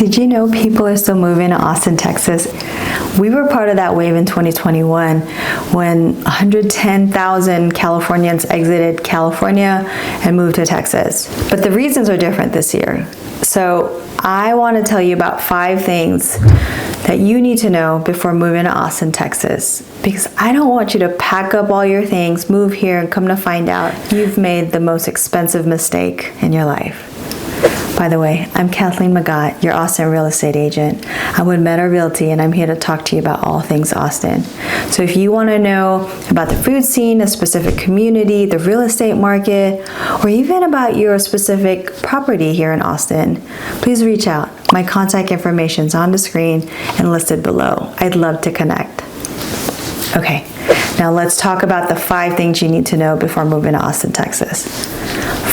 Did you know people are still moving to Austin, Texas? We were part of that wave in 2021 when 110,000 Californians exited California and moved to Texas. But the reasons are different this year. So I want to tell you about 5 things that you need to know before moving to Austin, Texas. Because I don't want you to pack up all your things, move here, and come to find out you've made the most expensive mistake in your life. By the way, I'm Kathleen Magat, your Austin real estate agent. I'm with Meta Realty, and I'm here to talk to you about all things Austin. So if you want to know about the food scene, a specific community, the real estate market, or even about your specific property here in Austin, please reach out. My contact information is on the screen and listed below. I'd love to connect. Okay, now let's talk about the 5 things you need to know before moving to Austin, Texas.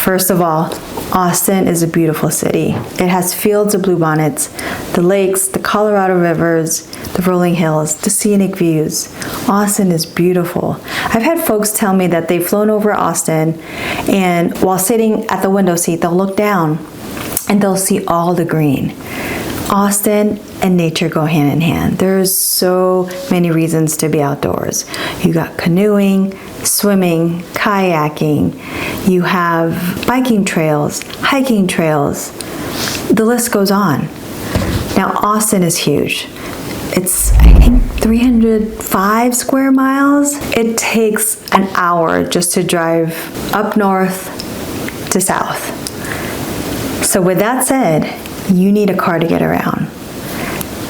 First of all, Austin is a beautiful city. It has fields of bluebonnets, the lakes, the Colorado rivers, the rolling hills, the scenic views. Austin is beautiful. I've had folks tell me that they've flown over Austin, and while sitting at the window seat, they'll look down and they'll see all the green. Austin and nature go hand in hand. There's so many reasons to be outdoors. You got canoeing, swimming, kayaking, you have biking trails, hiking trails. The list goes on. Now, Austin is huge. It's, I think, 305 square miles. It takes an hour just to drive up north to south. So with that said, you need a car to get around.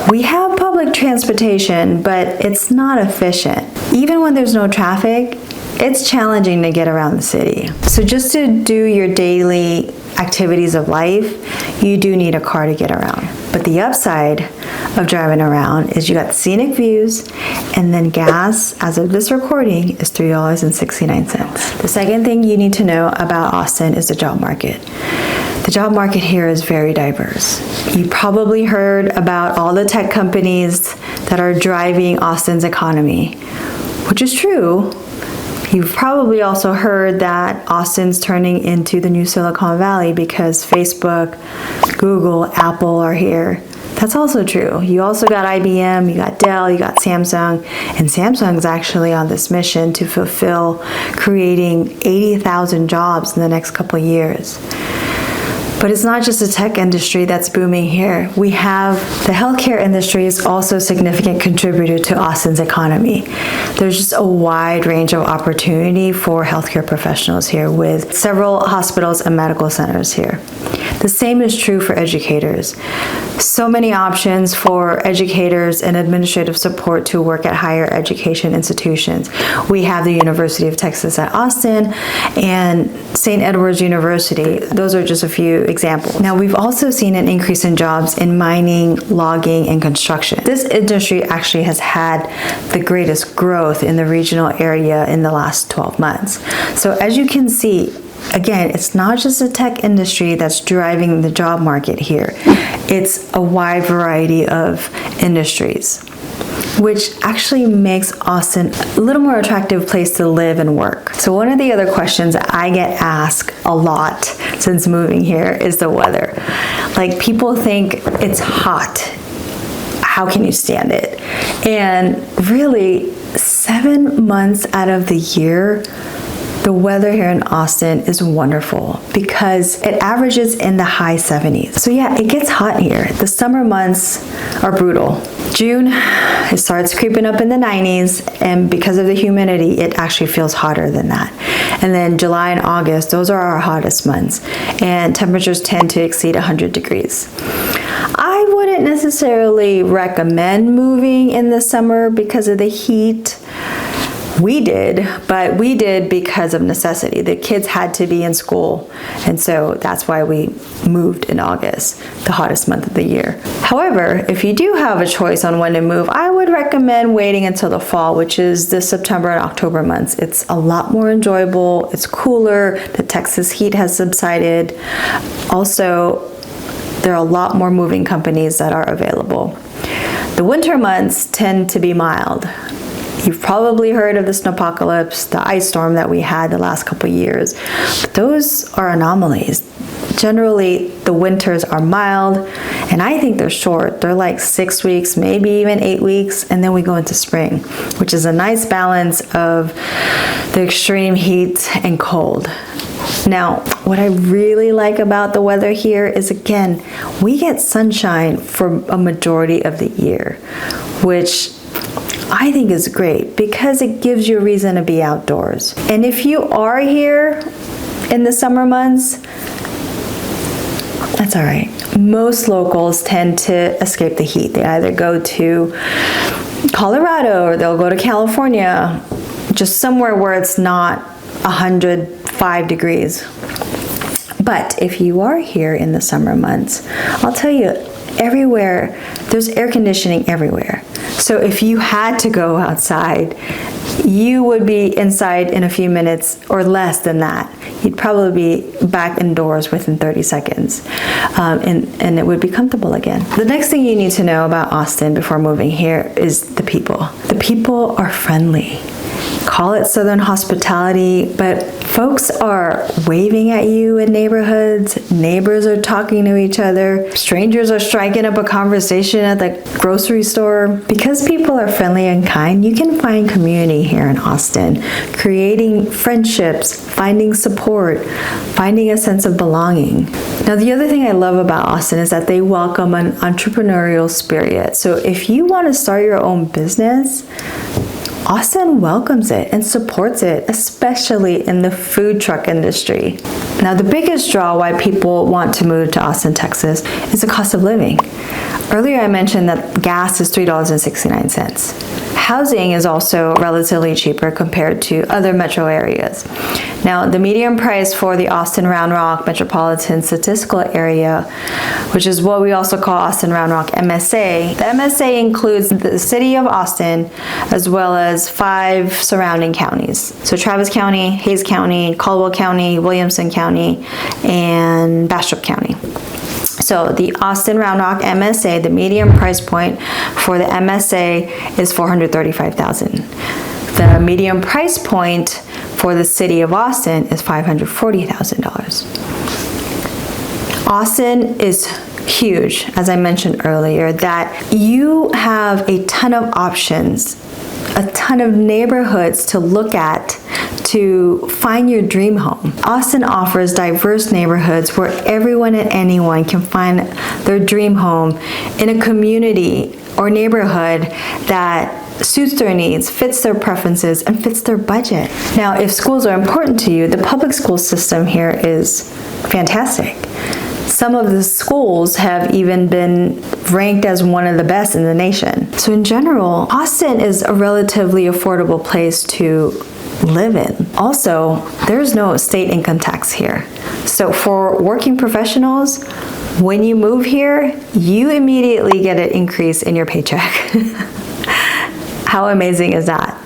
We have public transportation, but it's not efficient. Even when there's no traffic, it's challenging to get around the city. So just to do your daily activities of life, you do need a car to get around. But the upside of driving around is you got scenic views, and then gas, as of this recording, is $3.69. The second thing you need to know about Austin is the job market. The job market here is very diverse. You probably heard about all the tech companies that are driving Austin's economy, which is true. You've probably also heard that Austin's turning into the new Silicon Valley because Facebook, Google, Apple are here. That's also true. You also got IBM, you got Dell, you got Samsung, and Samsung's actually on this mission to fulfill creating 80,000 jobs in the next couple of years. But it's not just the tech industry that's booming here. We have the healthcare industry is also a significant contributor to Austin's economy. There's just a wide range of opportunity for healthcare professionals here with several hospitals and medical centers here. The same is true for educators. So many options for educators and administrative support to work at higher education institutions. We have the University of Texas at Austin and St. Edward's University. Those are just a few examples. Now, we've also seen an increase in jobs in mining, logging, and construction. This industry actually has had the greatest growth in the regional area in the last 12 months. So as you can see, again, it's not just the tech industry that's driving the job market here. It's a wide variety of industries, which actually makes Austin a little more attractive place to live and work. So one of the other questions I get asked a lot since moving here is the weather. Like, people think it's hot. How can you stand it? And really, 7 months out of the year, the weather here in Austin is wonderful because it averages in the high 70s. So yeah, it gets hot here. The summer months are brutal. June, it starts creeping up in the 90s, and because of the humidity, it actually feels hotter than that. And then July and August, those are our hottest months, and temperatures tend to exceed 100 degrees. I wouldn't necessarily recommend moving in the summer because of the heat. We did, but we did because of necessity. The kids had to be in school, and so that's why we moved in August, the hottest month of the year. However, if you do have a choice on when to move, I would recommend waiting until the fall, which is the September and October months. It's a lot more enjoyable, it's cooler, the Texas heat has subsided. Also, there are a lot more moving companies that are available. The winter months tend to be mild. You've probably heard of the snowpocalypse, the ice storm that we had the last couple of years. But those are anomalies. Generally, the winters are mild, and I think they're short. They're like 6 weeks, maybe even 8 weeks, and then we go into spring, which is a nice balance of the extreme heat and cold. Now, what I really like about the weather here is, again, we get sunshine for a majority of the year, which I think is great because it gives you a reason to be outdoors. And if you are here in the summer months, that's all right. Most locals tend to escape the heat. They either go to Colorado or they'll go to California, just somewhere where it's not 105 degrees. But if you are here in the summer months, I'll tell you, everywhere, there's air conditioning everywhere. So if you had to go outside, you would be inside in a few minutes or less than that. You'd probably be back indoors within 30 seconds, and it would be comfortable again. The next thing you need to know about Austin before moving here is the people. The people are friendly. Call it Southern hospitality, but folks are waving at you in neighborhoods, neighbors are talking to each other, strangers are striking up a conversation at the grocery store. Because people are friendly and kind, you can find community here in Austin, creating friendships, finding support, finding a sense of belonging. Now, the other thing I love about Austin is that they welcome an entrepreneurial spirit. So if you want to start your own business, Austin welcomes it and supports it, especially in the food truck industry. Now, the biggest draw why people want to move to Austin, Texas is the cost of living. Earlier, I mentioned that gas is $3.69. Housing is also relatively cheaper compared to other metro areas. Now, the median price for the Austin Round Rock Metropolitan Statistical Area, which is what we also call Austin Round Rock MSA, the MSA includes the city of Austin as well as 5 surrounding counties. So Travis County, Hayes County, Caldwell County, Williamson County, and Bastrop County. So the Austin Round Rock MSA, the median price point for the MSA is $435,000. The median price point for the city of Austin is $540,000. Austin is huge, as I mentioned earlier, that you have a ton of options, a ton of neighborhoods to look at to find your dream home. Austin offers diverse neighborhoods where everyone and anyone can find their dream home in a community or neighborhood that suits their needs, fits their preferences, and fits their budget. Now, if schools are important to you, the public school system here is fantastic. Some of the schools have even been ranked as one of the best in the nation. So in general, Austin is a relatively affordable place to live in. Also, there's no state income tax here. So for working professionals, when you move here, you immediately get an increase in your paycheck. How amazing is that?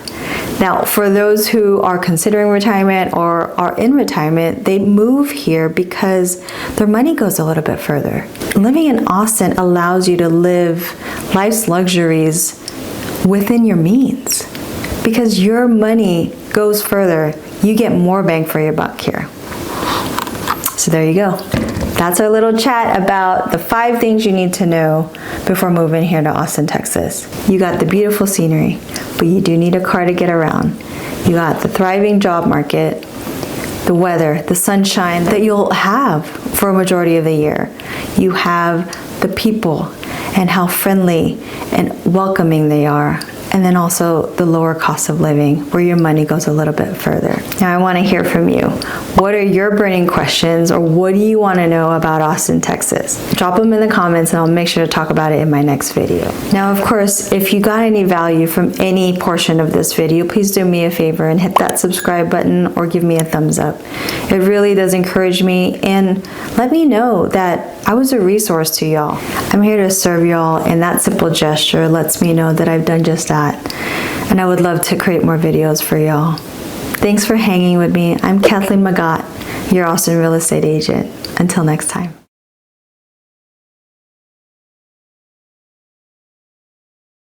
Now, for those who are considering retirement or are in retirement, they move here because their money goes a little bit further. Living in Austin allows you to live life's luxuries within your means because your money goes further. You get more bang for your buck here. So there you go. That's our little chat about the 5 things you need to know before moving here to Austin, Texas. You got the beautiful scenery, but you do need a car to get around. You got the thriving job market, the weather, the sunshine that you'll have for a majority of the year. You have the people and how friendly and welcoming they are. And then also the lower cost of living, where your money goes a little bit further. Now I want to hear from you. What are your burning questions, or what do you want to know about Austin, Texas? Drop them in the comments and I'll make sure to talk about it in my next video. Now, of course, if you got any value from any portion of this video, please do me a favor and hit that subscribe button or give me a thumbs up. It really does encourage me and let me know that I was a resource to y'all. I'm here to serve y'all, and that simple gesture lets me know that I've done just that. And I would love to create more videos for y'all. Thanks for hanging with me. I'm Kathleen Magat, your Austin real estate agent. Until next time.